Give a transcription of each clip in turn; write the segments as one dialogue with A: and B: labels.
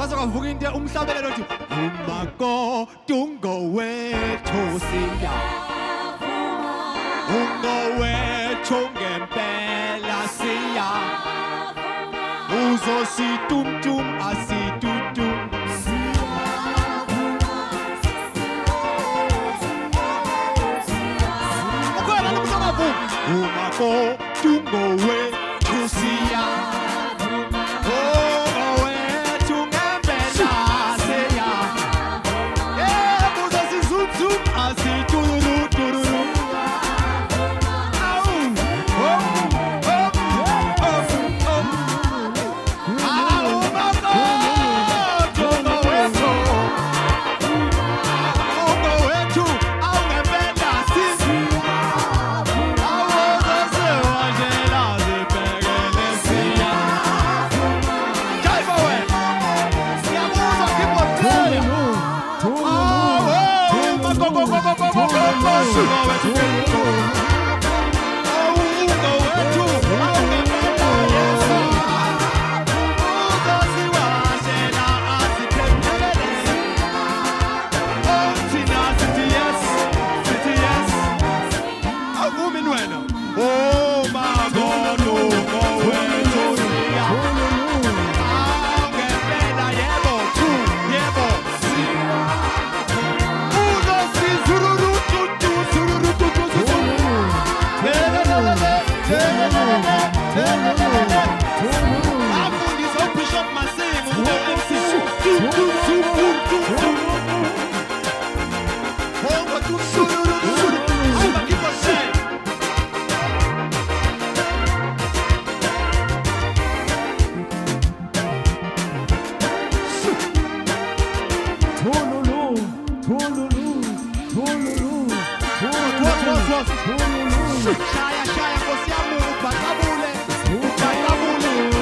A: bazokavuka into umhlabelelo uthi umako tungowethu siya ungowethu ngempela siya uzositumtum asitutum ukhona nomhlabavuma umako tungowethu siya Shaya, Kosi Amu, Bakabule, Bakabule,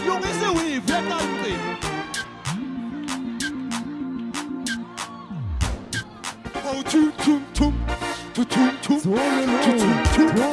A: Yung isi weave, yan natin. Oh, tum tum tum, tum tum tum, tum tum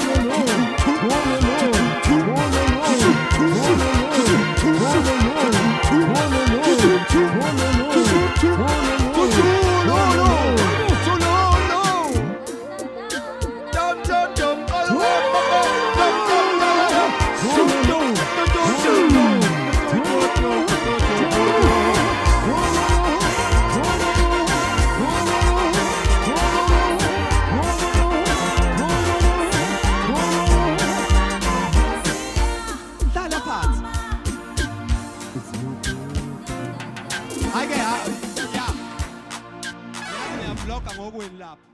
A: I get out. Yeah. Yeah, I'm blocking over in lap.